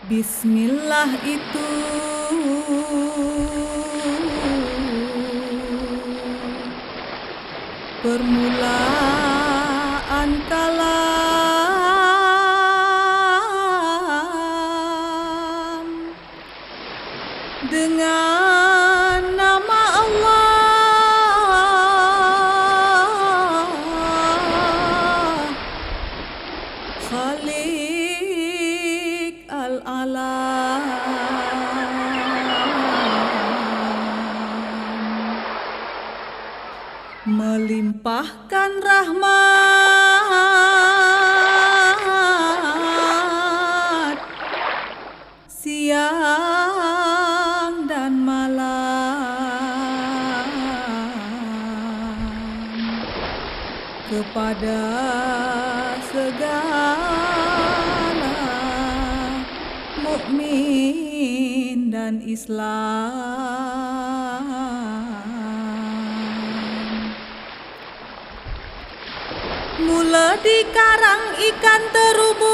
Bismillah itu permulaan kalam, dengan nama Allah Khalik al-Alam, melimpahkan rahmat siang dan malam kepada segala mukmin dan Islam. Mula di karang ikan terubuk,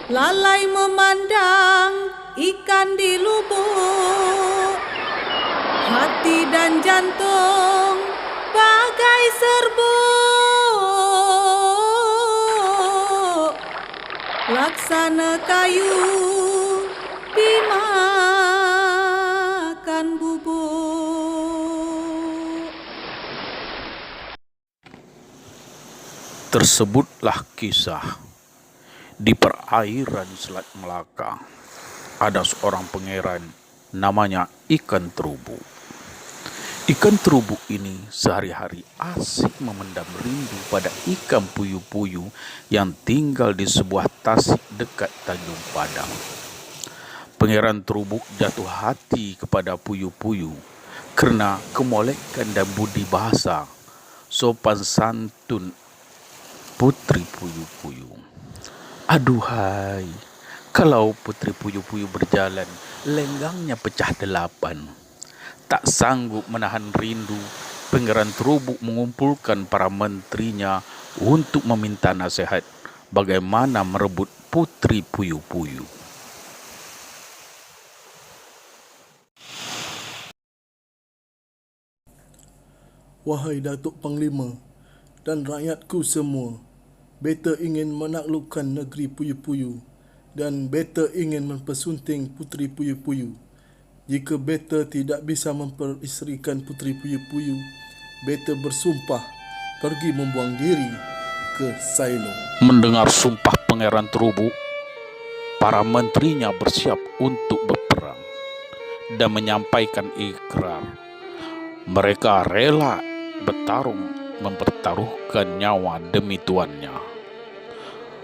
lalai memandang ikan di lubuk, hati dan jantung bagai serbuk, laksana kayu dimakan bubuk. Tersebutlah kisah di perairan Selat Melaka. Ada seorang pangeran namanya ikan terubuk. Ikan terubuk ini sehari-hari asik memendam rindu pada ikan puyuh-puyuh yang tinggal di sebuah tasik dekat Tanjung Padang. Pangeran terubuk jatuh hati kepada puyuh-puyuh kerana kemolekan dan budi bahasa, sopan santun putri puyuh-puyuh. Aduhai, kalau putri puyuh-puyuh berjalan, lenggangnya pecah 8. Tak sanggup menahan rindu, pangeran terubuk mengumpulkan para menterinya untuk meminta nasihat bagaimana merebut putri puyuh-puyuh. Wahai Datuk Panglima dan rakyatku semua, beta ingin menaklukkan negeri puyuh-puyuh dan beta ingin mempersunting puteri puyuh-puyuh. Jika beta tidak bisa memperisterikan puteri puyuh-puyuh, beta bersumpah pergi membuang diri ke Sailong. Mendengar sumpah pangeran terubuk, para menterinya bersiap untuk berperang dan menyampaikan ikrar. Mereka rela bertarung, mempertaruhkan nyawa demi tuannya.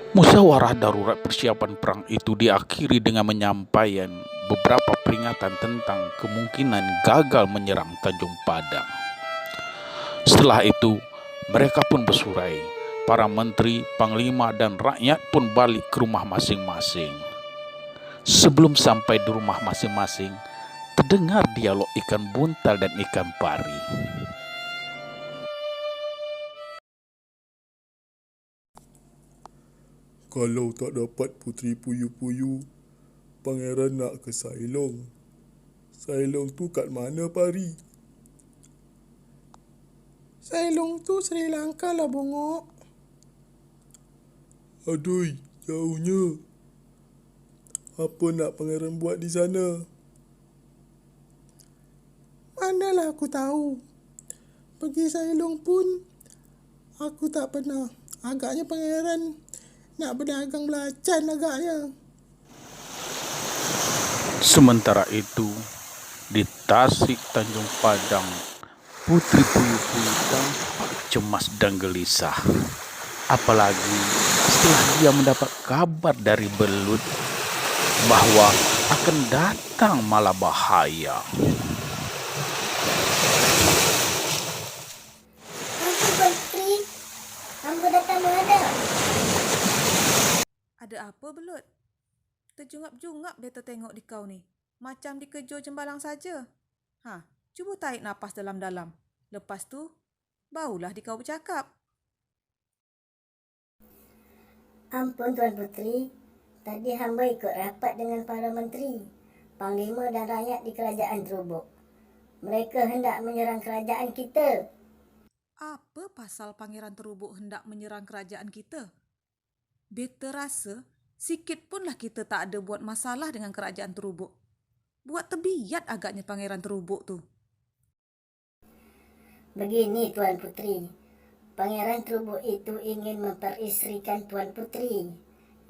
Musyawarah darurat persiapan perang itu diakhiri dengan menyampaikan beberapa peringatan tentang kemungkinan gagal menyerang Tanjung Padang. Setelah itu, mereka pun bersurai. Para menteri, panglima dan rakyat pun balik ke rumah masing-masing. Sebelum sampai di rumah masing-masing, terdengar dialog ikan buntal dan ikan pari. Kalau tak dapat puteri puyuh-puyuh, pangeran nak ke Sailong. Sailong tu kat mana, Pari? Sailong tu Sri Lanka lah, bongok. Aduh, jauhnya. Apa nak pangeran buat di sana? Manalah aku tahu. Pergi Sailong pun aku tak pernah. Agaknya pangeran nak berdagang belacan agaknya. Sementara itu, di tasik Tanjung Padang, putri puyuh-puyuh tampak cemas dan gelisah. Apalagi setelah dia mendapat kabar dari belut bahwa akan datang malah bahaya. Putri, hamba datang menghadap. Ada apa belut? Terjungap-jungap beta tengok di kau ni. Macam dikejut jembalang saja. Cuba tarik napas dalam-dalam. Lepas tu, barulah di kau bercakap. Ampun Tuan Puteri, tadi hamba ikut rapat dengan para menteri, panglima dan rakyat di kerajaan Terubuk. Mereka hendak menyerang kerajaan kita. Apa pasal Pangeran Terubuk hendak menyerang kerajaan kita? Beta rasa sikit punlah kita tak ada buat masalah dengan kerajaan Terubuk. Buat terbiat agaknya Pangeran Terubuk tu. Begini Tuan Puteri, Pangeran Terubuk itu ingin memperisterikan Tuan Puteri.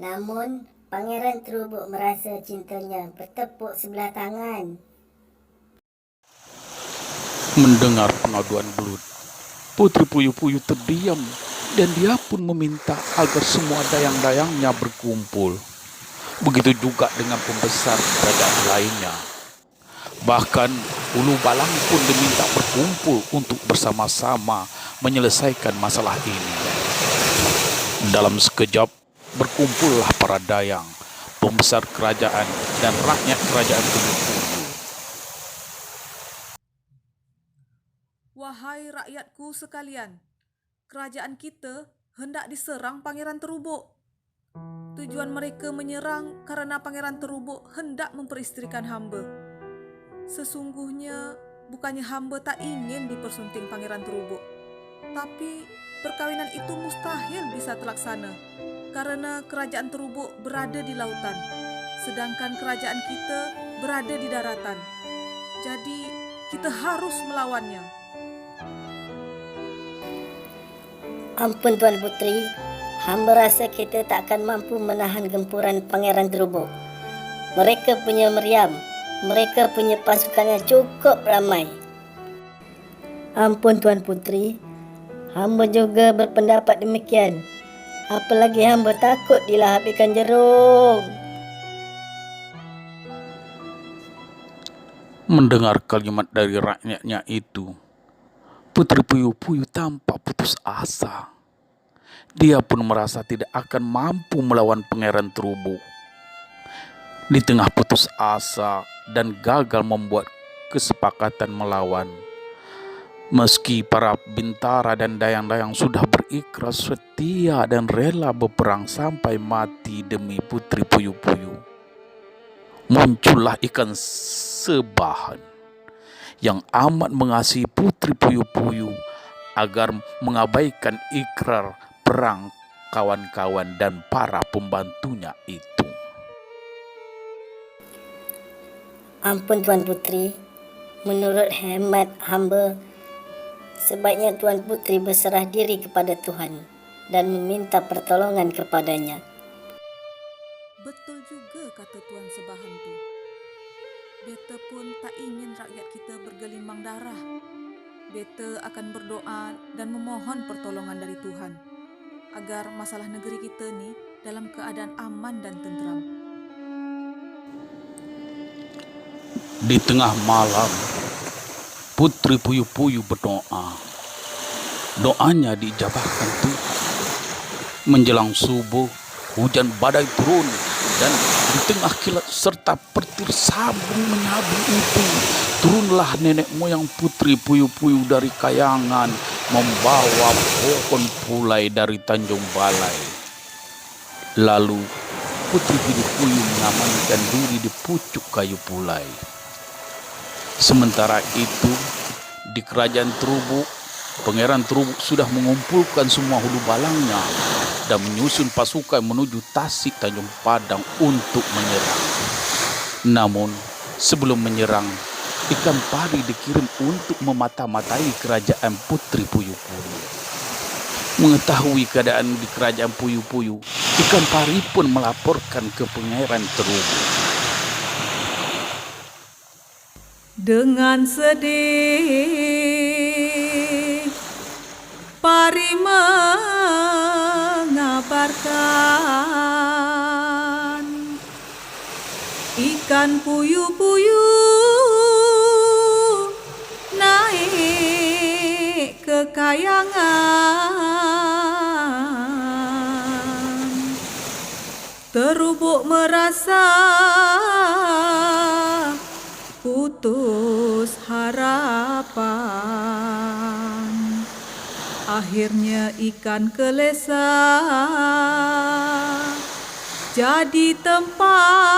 Namun, Pangeran Terubuk merasa cintanya bertepuk sebelah tangan. Mendengar pengaduan Belut, Putri Puyuh-Puyuh terdiam dan dia pun meminta agar semua dayang-dayangnya berkumpul. Begitu juga dengan pembesar kerajaan lainnya. Bahkan Ulu Balang pun diminta berkumpul untuk bersama-sama menyelesaikan masalah ini. Dalam sekejap berkumpullah para dayang, pembesar kerajaan dan rakyat kerajaan Puyuh-Puyuh. Wahai rakyatku sekalian, kerajaan kita hendak diserang Pangeran Terubuk. Tujuan mereka menyerang kerana Pangeran Terubuk hendak memperisterikan hamba. Sesungguhnya bukannya hamba tak ingin dipersunting Pangeran Terubuk, tapi perkawinan itu mustahil bisa terlaksana kerana kerajaan Terubuk berada di lautan, sedangkan kerajaan kita berada di daratan. Jadi kita harus melawannya. Ampun Tuan Puteri, hamba rasa kita tak akan mampu menahan gempuran Pangeran Terubuk. Mereka punya meriam, mereka punya pasukan yang cukup ramai. Ampun Tuan Puteri, hamba juga berpendapat demikian. Apalagi hamba takut dilahap ikan jerung. Mendengar kalimat dari rakyatnya itu, Putri Puyuh-Puyuh tampak putus asa. Dia pun merasa tidak akan mampu melawan Pangeran Terubuk. Di tengah putus asa dan gagal membuat kesepakatan melawan, meski para bintara dan dayang-dayang sudah berikrar setia dan rela berperang sampai mati demi Putri Puyuh-Puyuh, muncullah ikan sebahan yang amat mengasihi Putri Puyuh-Puyuh agar mengabaikan ikrar perang kawan-kawan dan para pembantunya itu. Ampun Tuan Puteri, menurut hemat hamba, sebaiknya Tuan Puteri berserah diri kepada Tuhan dan meminta pertolongan kepadanya. Betul juga kata Tuan Sebahan tu. Beta pun tak ingin rakyat kita bergelimang darah. Beta akan berdoa dan memohon pertolongan dari Tuhan agar masalah negeri kita ni dalam keadaan aman dan tenteram. Di tengah malam, Putri Puyuh-Puyuh berdoa. Doanya diijabahkan Tuhan. Menjelang subuh, hujan badai turun dan di tengah kilat serta petir sabung menyabung itu, turunlah nenek moyang Putri Puyuh-Puyuh dari kayangan membawa pohon pulai dari Tanjung Balai. Lalu Putri Puyuh-Puyuh mengamankan diri di pucuk kayu pulai. Sementara itu, di kerajaan Terubuk, Pangeran Terubuk sudah mengumpulkan semua hulu balangnya dan menyusun pasukan menuju Tasik Tanjung Padang untuk menyerang. Namun, sebelum menyerang, ikan pari dikirim untuk memata-matai kerajaan Putri Puyuh-Puyuh. Mengetahui keadaan di kerajaan Puyuh-Puyuh, ikan pari pun melaporkan ke Pangeran Terubuk. Dengan sedih, pari mengabarkan ikan puyuh-puyuh naik ke kayangan. Terubuk merasa putus harapan. Akhirnya ikan kelesar jadi tempat